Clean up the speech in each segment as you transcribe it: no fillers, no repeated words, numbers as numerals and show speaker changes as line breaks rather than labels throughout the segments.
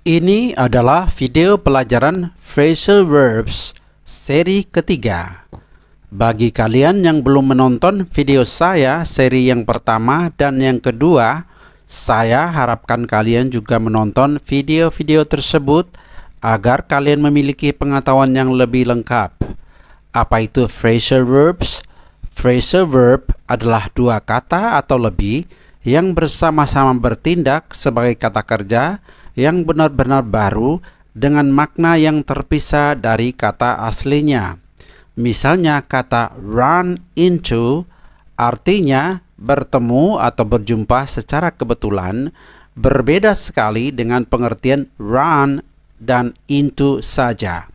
Ini adalah video pelajaran phrasal verbs seri ketiga. Bagi kalian yang belum menonton video saya seri yang pertama dan yang kedua, saya harapkan kalian juga menonton video-video tersebut agar kalian memiliki pengetahuan yang lebih lengkap. Apa itu phrasal verbs? Phrasal verb adalah dua kata atau lebih yang bersama-sama bertindak sebagai kata kerja yang benar-benar baru dengan makna yang terpisah dari kata aslinya. Misalnya kata run into artinya bertemu atau berjumpa secara kebetulan, berbeda sekali dengan pengertian run dan into saja.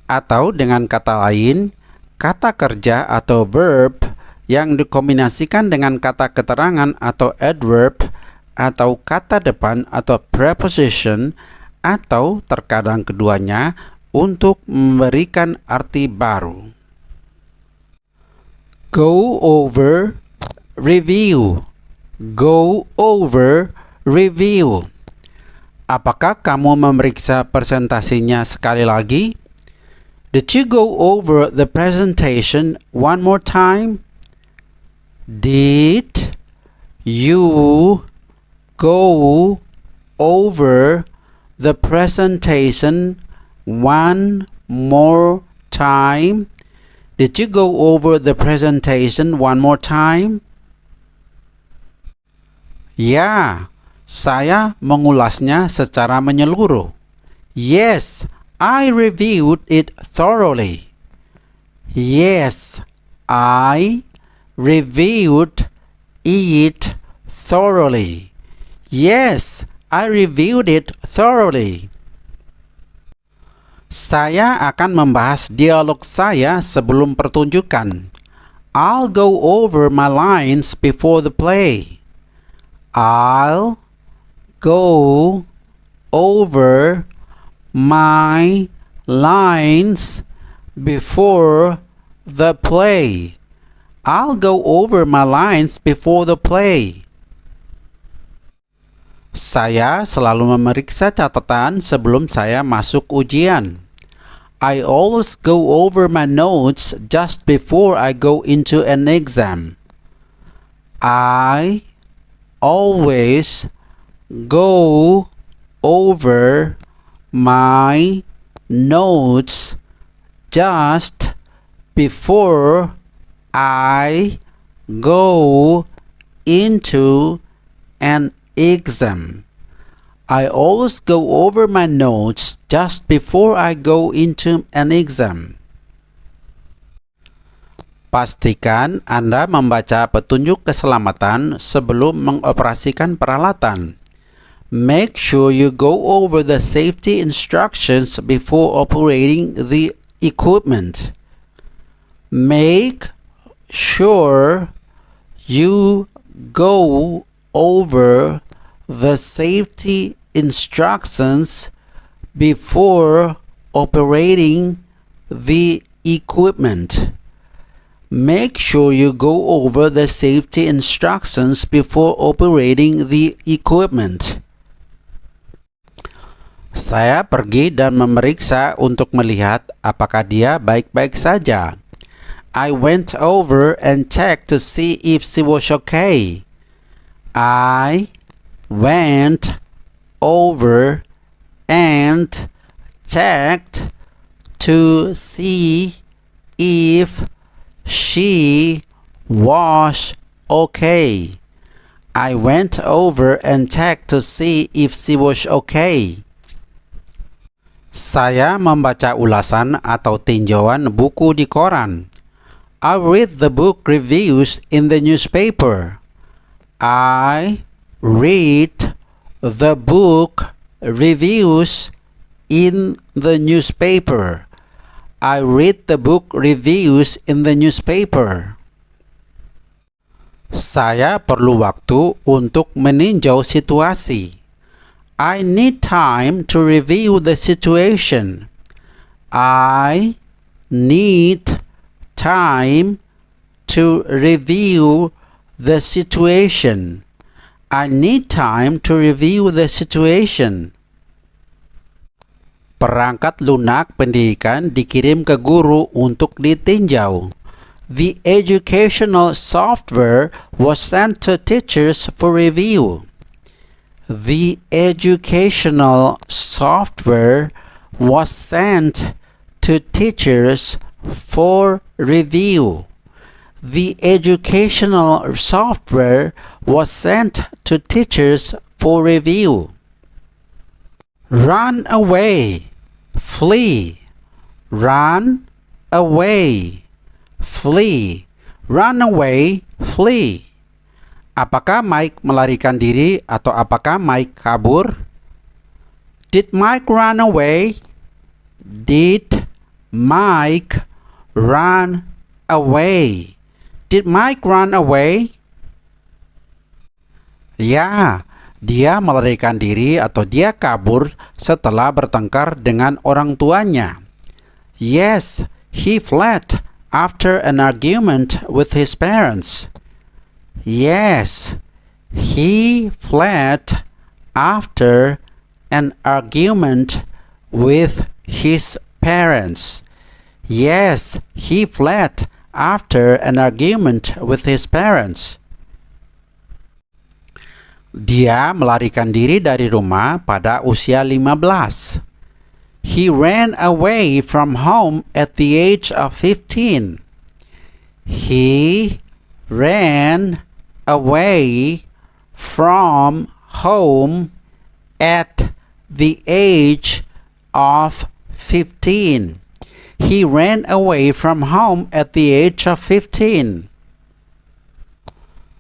Atau dengan kata lain, kata kerja atau verb yang dikombinasikan dengan kata keterangan atau adverb atau kata depan atau preposition atau terkadang keduanya untuk memberikan arti baru. Go over, review. Go over, review. Apakah kamu memeriksa presentasinya sekali lagi? Did you go over the presentation one more time? Did you go over the presentation one more time? Did you go over the presentation one more time? Ya, saya mengulasnya secara menyeluruh. Yes, I reviewed it thoroughly. Yes, I reviewed it thoroughly. Yes, I reviewed it thoroughly. Saya akan membahas dialog saya sebelum pertunjukan. I'll go over my lines before the play. I'll go over my lines before the play. I'll go over my lines before the play. Saya selalu memeriksa catatan sebelum saya masuk ujian. I always go over my notes just before I go into an exam. I always go over my notes just before I go into an exam. I always go over my notes just before I go into an exam. Pastikan Anda membaca petunjuk keselamatan sebelum mengoperasikan peralatan. Make sure you go over the safety instructions before operating the equipment. Make sure you go over the safety instructions before operating the equipment. Make sure you go over the safety instructions before operating the equipment. Saya pergi dan memeriksa untuk melihat apakah dia baik-baik saja. I went over and checked to see if she was okay. I went over and checked to see if she was okay. I went over and checked to see if she was okay. Saya membaca ulasan atau tinjauan buku di koran. I read the book reviews in the newspaper. I read the book reviews in the newspaper. I read the book reviews in the newspaper. Saya perlu waktu untuk meninjau situasi. I need time to review the situation. I need time to review the situation. I need time to review the situation. Perangkat lunak pendidikan dikirim ke guru untuk ditinjau. The educational software was sent to teachers for review. The educational software was sent to teachers for review. The educational software was sent to teachers for review. Run away, flee, run away, flee, run away, flee. Apakah Mike melarikan diri atau apakah Mike kabur? Did Mike run away? Did Mike run away? Did Mike run away? Ya, dia melarikan diri atau dia kabur setelah bertengkar dengan orang tuanya. Yes, he fled after an argument with his parents. Yes, he fled after an argument with his parents. Yes, he fled after an argument with his parents. Dia melarikan diri dari rumah pada usia 15. He ran away from home at the age of 15. He ran away from home at the age of 15. He ran away from home at the age of 15.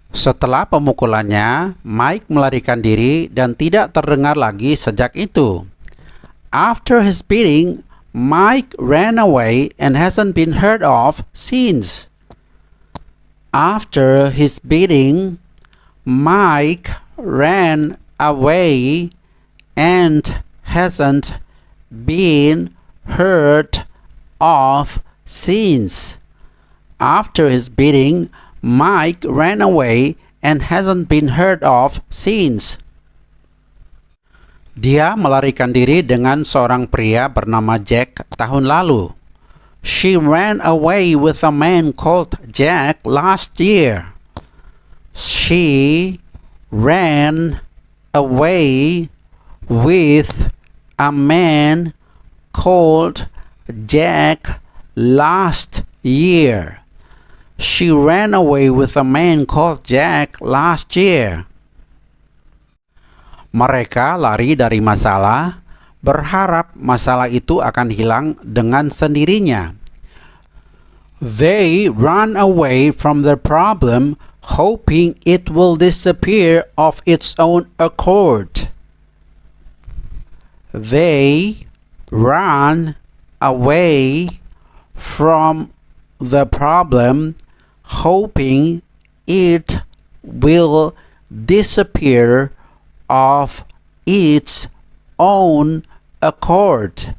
Setelah pemukulannya, Mike melarikan diri dan tidak terdengar lagi sejak itu. After his beating, Mike ran away and hasn't been heard of since. After his beating, Mike ran away and hasn't been heard of since. After his beating, Mike ran away and hasn't been heard of since. Dia melarikan diri dengan seorang pria bernama Jack tahun lalu. She ran away with a man called Jack last year. She ran away with a man called Jack last year. She ran away with a man called Jack last year. Mereka lari dari masalah, berharap masalah itu akan hilang dengan sendirinya. They run away from the problem, hoping it will disappear of its own accord. They run away from the problem, hoping it will disappear of its own accord.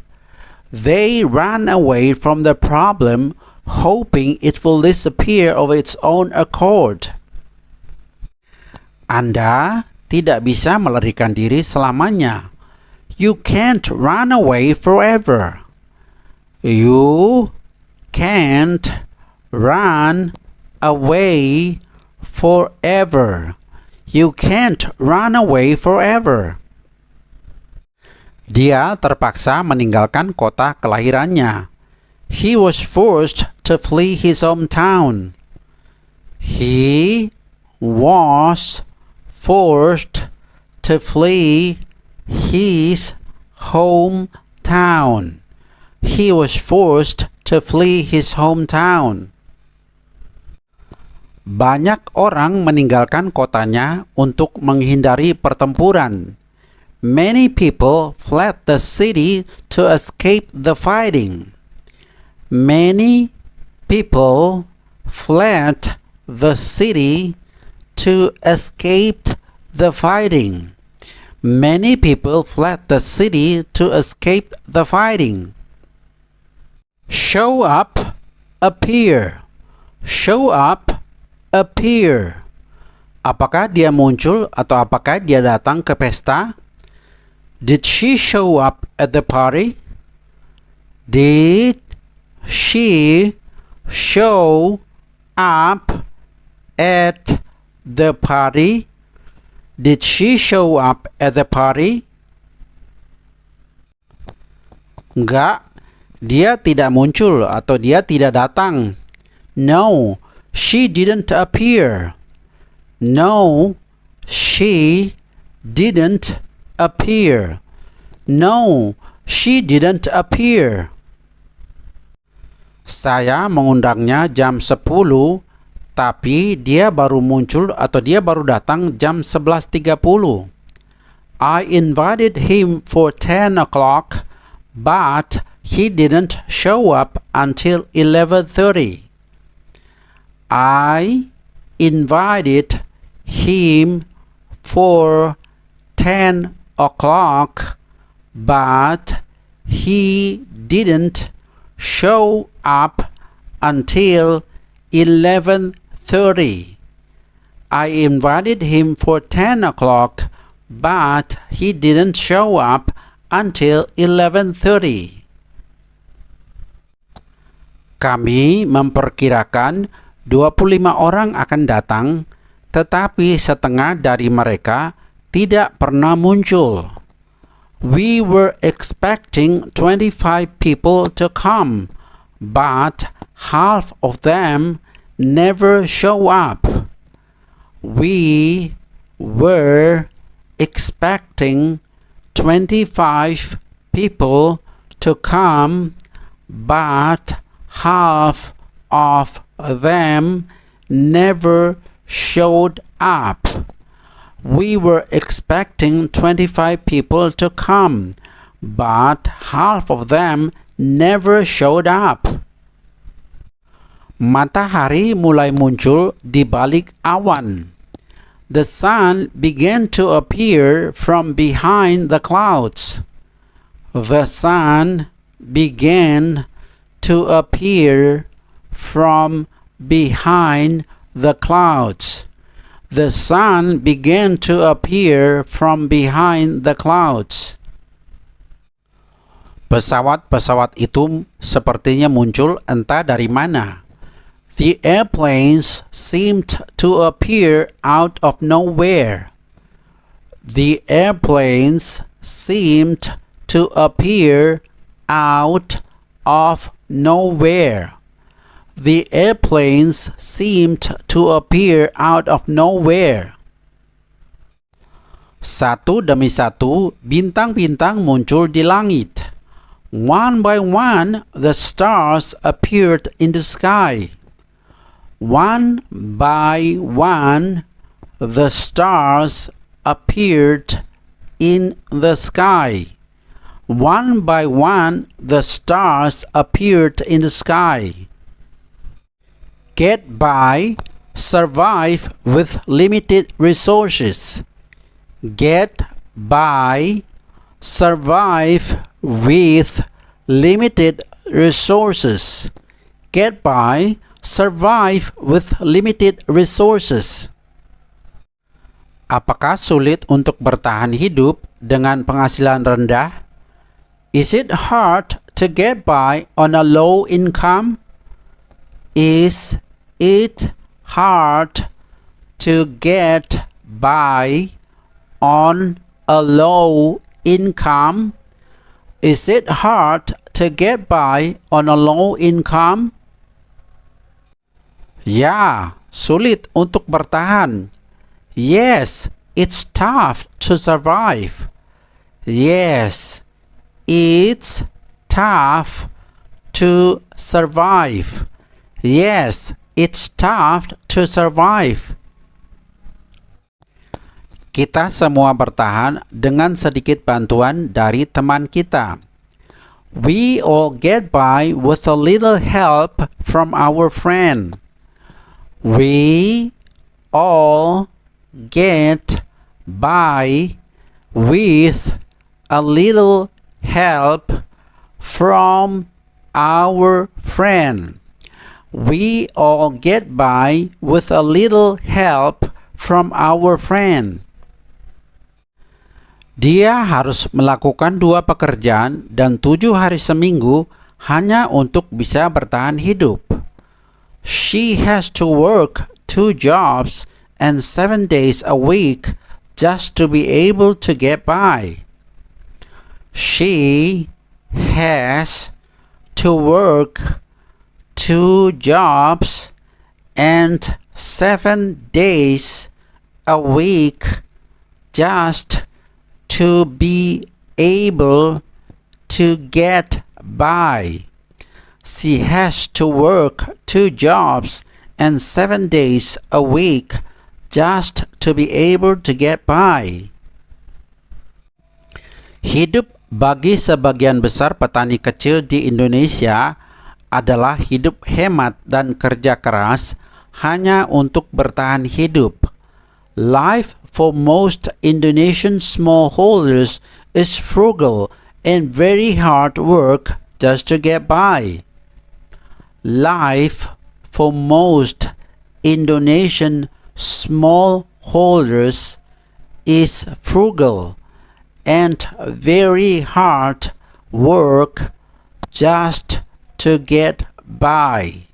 They ran away from the problem, hoping it will disappear of its own accord. Anda tidak bisa melarikan diri selamanya. You can't run away forever. You can't run away forever. You can't run away forever. Dia terpaksa meninggalkan kota kelahirannya. He was forced to flee his hometown. He was forced to flee his hometown. He was forced to flee his hometown. Banyak orang meninggalkan kotanya untuk menghindari pertempuran. Many people fled the city to escape the fighting. Many people fled the city to escape the fighting. Many people fled the city to escape the fighting. Show up, appear. Show up, appear. Apakah dia muncul atau apakah dia datang ke pesta? Did she show up at the party? Did she show up at the party? Did she show up at the party? Enggak, dia tidak muncul atau dia tidak datang. No, she didn't appear. No, she didn't appear. No, she didn't appear. Saya mengundangnya jam 10, tapi dia baru muncul atau dia baru datang jam 11.30. I invited him for 10 o'clock, but he didn't show up until 11:30. I invited him for 10 o'clock, but he didn't show up until 11:30. I invited him for 10 o'clock, but he didn't show up until 11:30. Kami memperkirakan 25 orang akan datang, tetapi setengah dari mereka tidak pernah muncul. We were expecting 25 people to come, but half of them never show up. We were expecting 25 people to come, but half of them never showed up. We were expecting 25 people to come, but half of them never showed up. Matahari mulai muncul di balik awan. The sun began to appear from behind the clouds. The sun began to appear from behind the clouds. The sun began to appear from behind the clouds. Pesawat-pesawat itu sepertinya muncul entah dari mana. The airplanes seemed to appear out of nowhere. The airplanes seemed to appear out of nowhere. The airplanes seemed to appear out of nowhere. Satu demi satu, bintang-bintang muncul di langit. One by one, the stars appeared in the sky. One by one, the stars appeared in the sky. One by one, the stars appeared in the sky. Get by, survive with limited resources. Get by, survive with limited resources. Get by, survive with limited resources. Apakah sulit untuk bertahan hidup dengan penghasilan rendah? Is it hard to get by on a low income? Is it hard to get by on a low income? Is it hard to get by on a low income? Ya, sulit untuk bertahan. Yes, it's tough to survive. Yes, it's tough to survive. Yes, it's tough to survive. Kita semua bertahan dengan sedikit bantuan dari teman kita. We all get by with a little help from our friend. We all get by with a little help from our friend. We all get by with a little help from our friend. Dia harus melakukan 2 pekerjaan dan 7 hari seminggu hanya untuk bisa bertahan hidup. She has to work 2 jobs and 7 days a week just to be able to get by. She has to work 2 jobs and 7 days a week just to be able to get by. She has to work 2 jobs and 7 days a week just to be able to get by. Hidup bagi sebagian besar petani kecil di Indonesia adalah hidup hemat dan kerja keras hanya untuk bertahan hidup. Life for most Indonesian smallholders is frugal and very hard work just to get by. Life for most Indonesian smallholders is frugal and very hard work just to get by.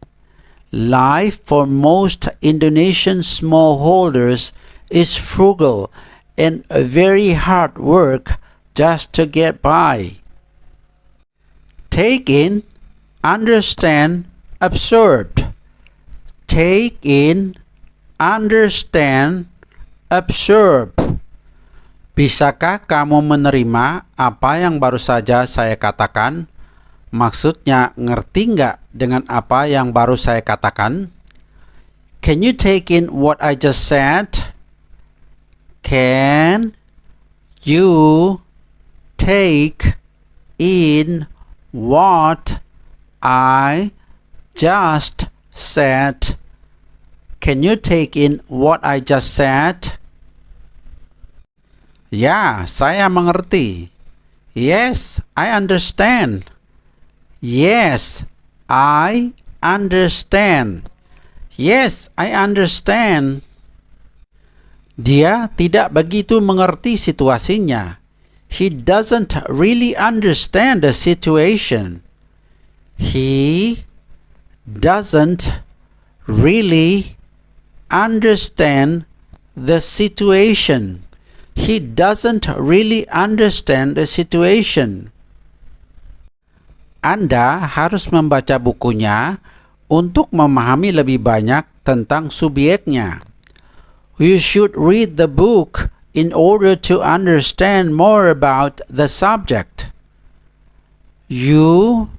Life for most Indonesian smallholders is frugal and very hard work just to get by. Take in, understand, absorb. Take in, understand, absorb. Bisakah kamu menerima apa yang baru saja saya katakan? Maksudnya, ngerti nggak dengan apa yang baru saya katakan? Can you take in what I just said? Can you take in what I just said? Can you take in what I just said? Ya, saya mengerti. Yes, I understand. Yes, I understand. Yes, I understand. Dia tidak begitu mengerti situasinya. He doesn't really understand the situation. He doesn't really understand the situation. He doesn't really understand the situation. Anda harus membaca bukunya untuk memahami lebih banyak tentang subjeknya. You should read the book in order to understand more about the subject. You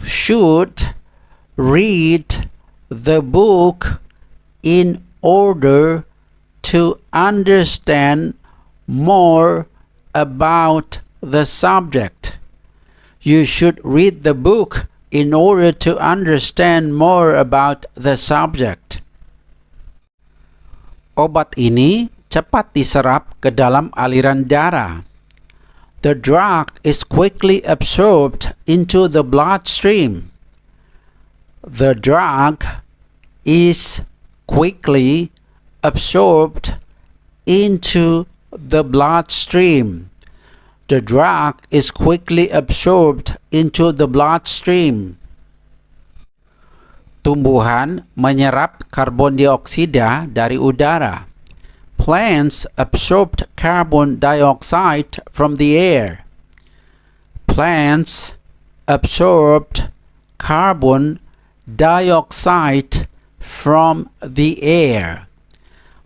should read the book in order to understand more about the subject. You should read the book in order to understand more about the subject. Obat ini cepat diserap ke dalam aliran darah. The drug is quickly absorbed into the bloodstream. The drug is quickly absorbed into the bloodstream. The drug is quickly absorbed into the bloodstream. Tumbuhan menyerap karbon dioksida dari udara. Plants absorb carbon dioxide from the air. Plants absorb carbon dioxide from the air.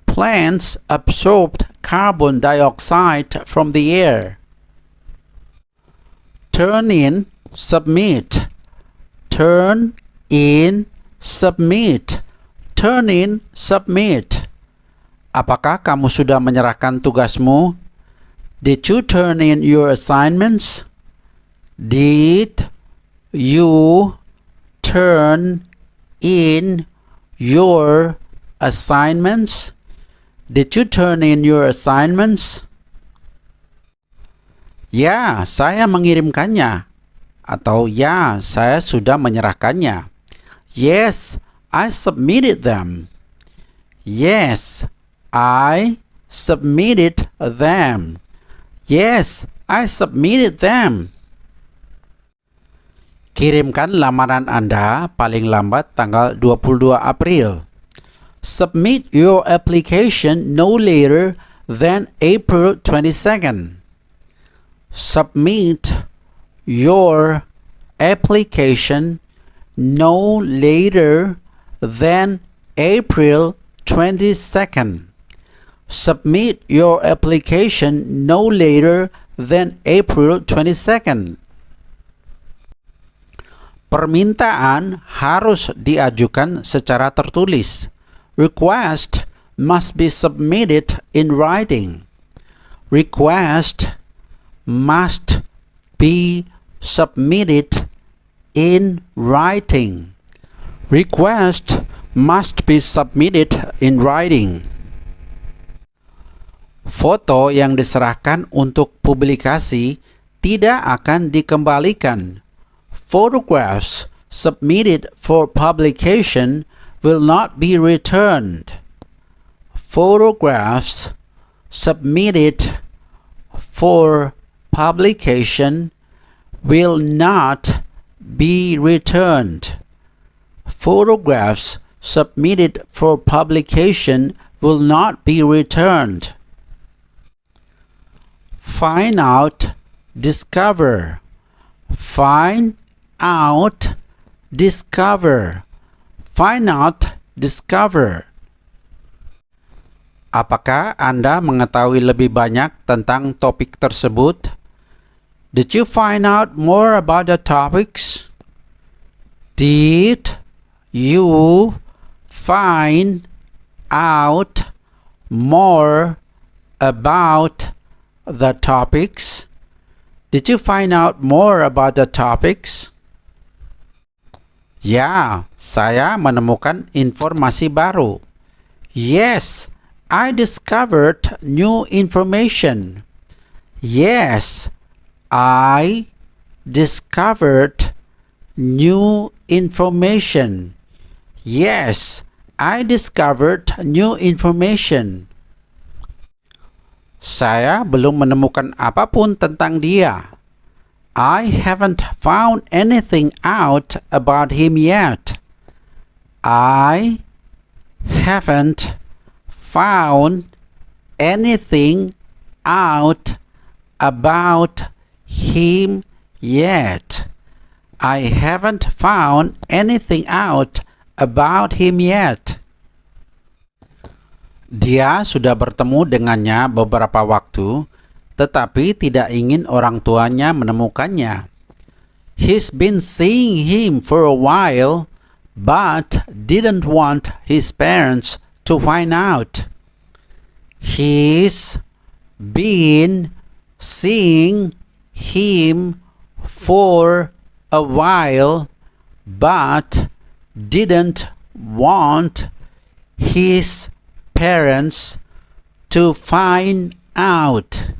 Plants absorb carbon dioxide from the air. Turn in, submit. Turn in, submit. Turn in, submit. Apakah kamu sudah menyerahkan tugasmu? Did you turn in your assignments? Did you turn in your assignments? Did you turn in your assignments? Ya, saya mengirimkannya. Atau ya, saya sudah menyerahkannya. Yes, I submitted them. Yes, I submitted them. Yes, I submitted them. Kirimkan lamaran Anda paling lambat tanggal 22 April. Submit your application no later than April 22nd. Submit your application no later than April 22nd. Submit your application no later than April 22nd. Permintaan harus diajukan secara tertulis. Request must be submitted in writing. Request must be submitted in writing. Request must be submitted in writing. Foto yang diserahkan untuk publikasi tidak akan dikembalikan. Photographs submitted for publication will not be returned. Photographs submitted for publication will not be returned. Photographs submitted for publication will not be returned. Find out, discover. Find out, discover. Find out, discover. Apakah Anda mengetahui lebih banyak tentang topik tersebut? Did you find out more about the topics? Did you find out more about the topics? Did you find out more about the topics? Ya, saya menemukan informasi baru. Yes, I discovered new information. Yes, I discovered new information. Yes, I discovered new information. Saya belum menemukan apapun tentang dia. I haven't found anything out about him yet. I haven't found anything out about him yet. I haven't found anything out about him yet. Dia sudah bertemu dengannya beberapa waktu, tetapi tidak ingin orang tuanya menemukannya. He's been seeing him for a while, but didn't want his parents to find out. He's been seeing him for a while, but didn't want his parents to find out.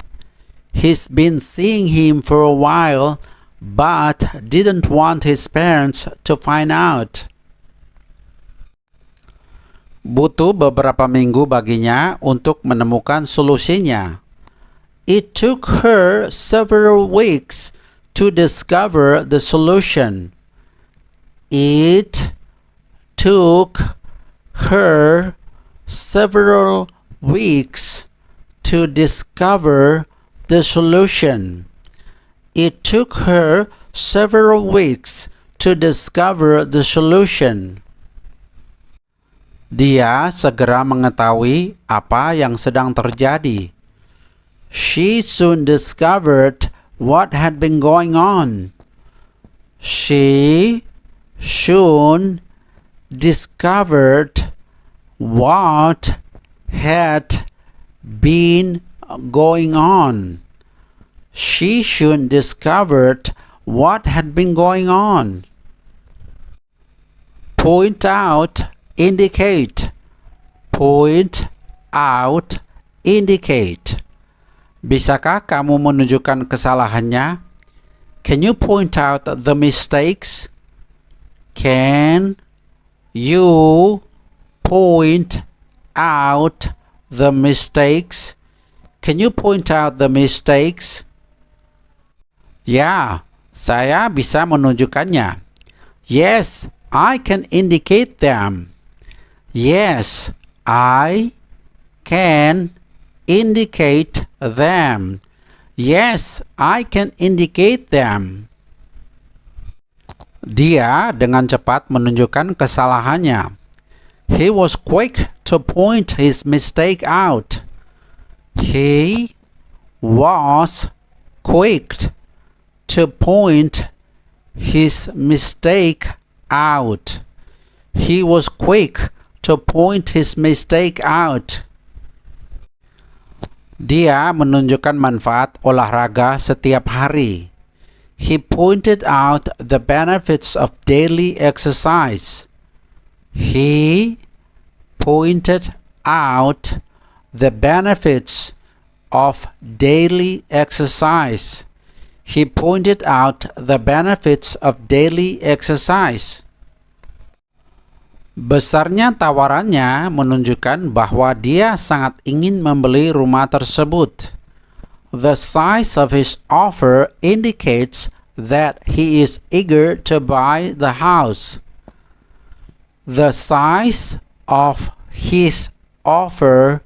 He's been seeing him for a while, but didn't want his parents to find out. Butuh beberapa minggu baginya untuk menemukan solusinya. It took her several weeks to discover the solution. It took her several weeks to discover the solution. It took her several weeks to discover the solution. Dia segera mengetahui apa yang sedang terjadi. She soon discovered what had been going on. She soon discovered what had been going on. She soon discovered what had been going on. Point out, indicate. Point out, indicate. Bisakah kamu menunjukkan kesalahannya? Can you point out the mistakes? Can you point out the mistakes? Can you point out the mistakes? Ya, Saya bisa menunjukkannya. Yes, I can indicate them. Yes, I can indicate them. Yes, I can indicate them. Dia dengan cepat menunjukkan kesalahannya. He was quick to point his mistake out. He was quick to point his mistake out. He was quick to point his mistake out. Dia menunjukkan manfaat olahraga setiap hari. He pointed out the benefits of daily exercise. He pointed out the benefits of daily exercise. He pointed out the benefits of daily exercise. Besarnya tawarannya menunjukkan bahwa dia sangat ingin membeli rumah tersebut. The size of his offer indicates that he is eager to buy the house. The size of his offer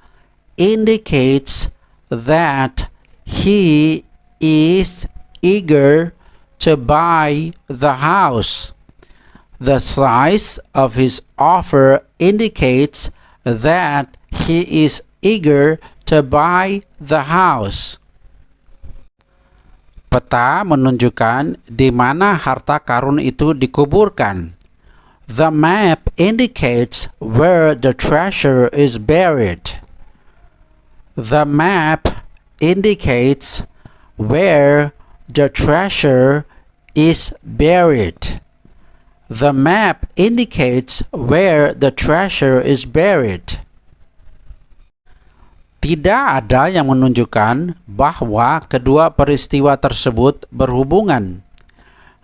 indicates that he is eager to buy the house. The size of his offer indicates that he is eager to buy the house. Peta menunjukkan di mana harta karun itu dikuburkan. The map indicates where the treasure is buried. The map indicates where the treasure is buried. The map indicates where the treasure is buried. Tidak ada yang menunjukkan bahwa kedua peristiwa tersebut berhubungan.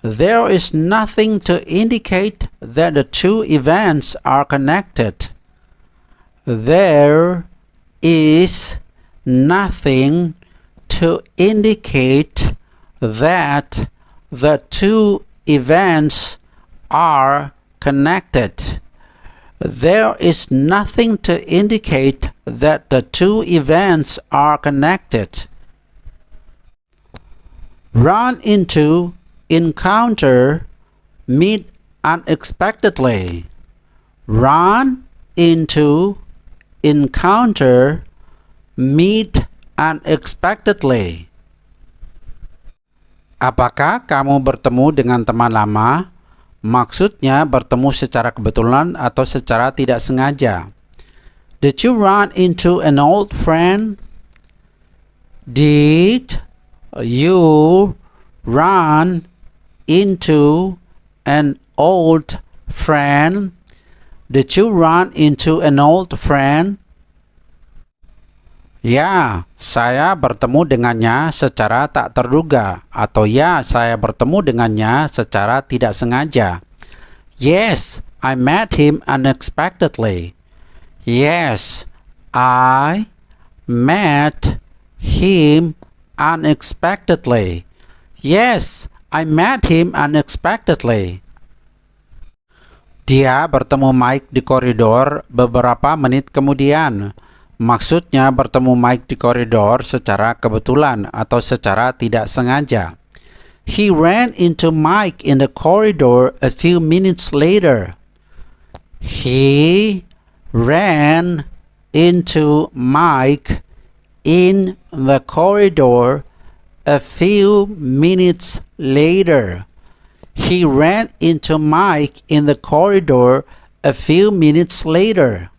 There is nothing to indicate that the two events are connected. There is nothing to indicate that the two events are connected. There is nothing to indicate that the two events are connected. Run into, encounter, meet unexpectedly. Run into, encounter, meet unexpectedly. Apakah kamu bertemu dengan teman lama? Maksudnya bertemu secara kebetulan atau secara tidak sengaja. Did you run into an old friend? Did you run into an old friend? Did you run into an old friend? Ya, saya bertemu dengannya secara tak terduga. Atau ya, saya bertemu dengannya secara tidak sengaja. Yes, I met him unexpectedly. Yes, I met him unexpectedly. Yes, I met him unexpectedly. Dia bertemu Mike di koridor beberapa menit kemudian. Maksudnya bertemu Mike di koridor secara kebetulan atau secara tidak sengaja. He ran into Mike in the corridor a few minutes later. He ran into Mike in the corridor a few minutes later. He ran into Mike in the corridor a few minutes later.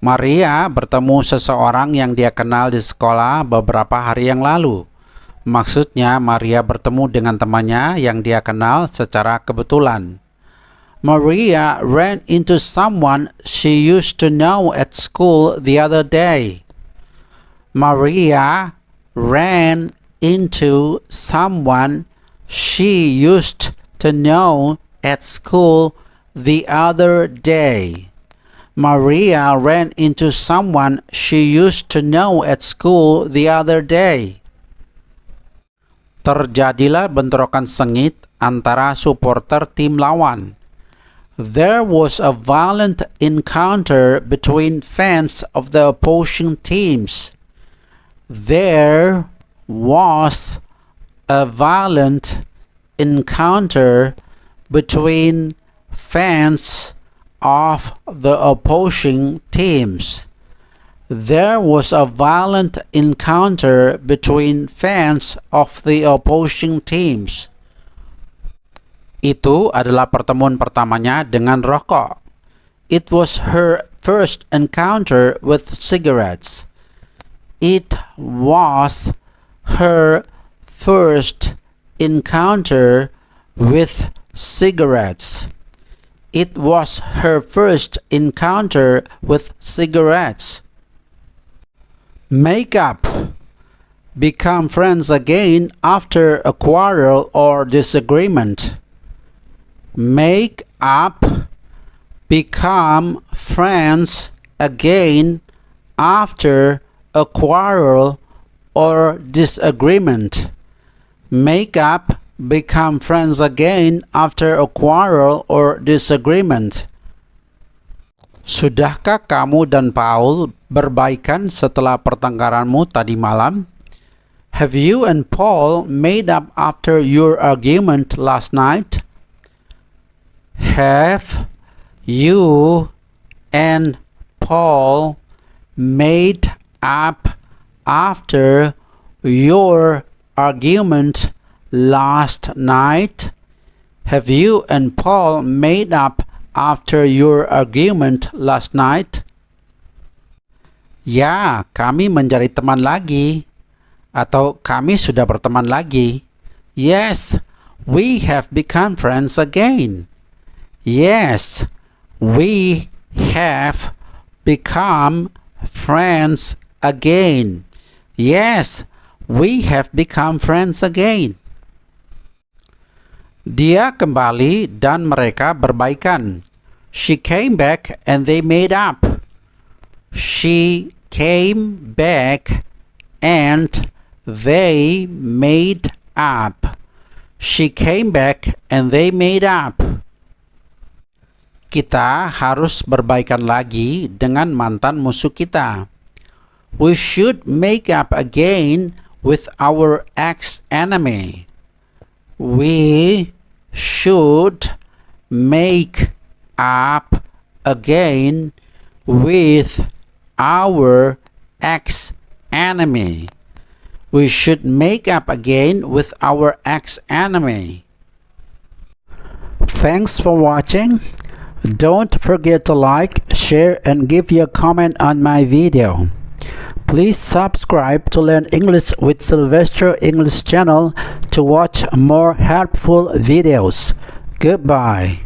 Maria bertemu seseorang yang dia kenal di sekolah beberapa hari yang lalu. Maksudnya Maria bertemu dengan temannya yang dia kenal secara kebetulan. Maria ran into someone she used to know at school the other day. Maria ran into someone she used to know at school the other day. Maria ran into someone she used to know at school the other day. Terjadilah bentrokan sengit antara supporter tim lawan. There was a violent encounter between fans of the opposing teams. There was a violent encounter between fans of the opposing teams. There was a violent encounter between fans of the opposing teams. Itu adalah pertemuan pertamanya dengan rokok. It was her first encounter with cigarettes. It was her first encounter with cigarettes. It was her first encounter with cigarettes. Make up. Become friends again after a quarrel or disagreement. Make up. Become friends again after a quarrel or disagreement. Make up. Become friends again after a quarrel or disagreement. Sudahkah kamu dan Paul berbaikan setelah pertengkaranmu tadi malam? Have you and Paul made up after your argument last night? Have you and Paul made up after your argument last night? Have you and Paul made up after your argument last night? Ya, kami menjadi teman lagi. Atau kami sudah berteman lagi. Yes, we have become friends again. Yes, we have become friends again. Yes, we have become friends again. Dia kembali dan mereka berbaikan. She came back and they made up. She came back and they made up. She came back and they made up. Kita harus berbaikan lagi dengan mantan musuh kita. We should make up again with our ex-enemy. We should make up again with our ex-enemy. We should make up again with our ex-enemy. Thanks for watching. Don't forget to like, share, and give your comment on my video. Please subscribe to Learn English with Sylvester English channel to watch more helpful videos. Goodbye.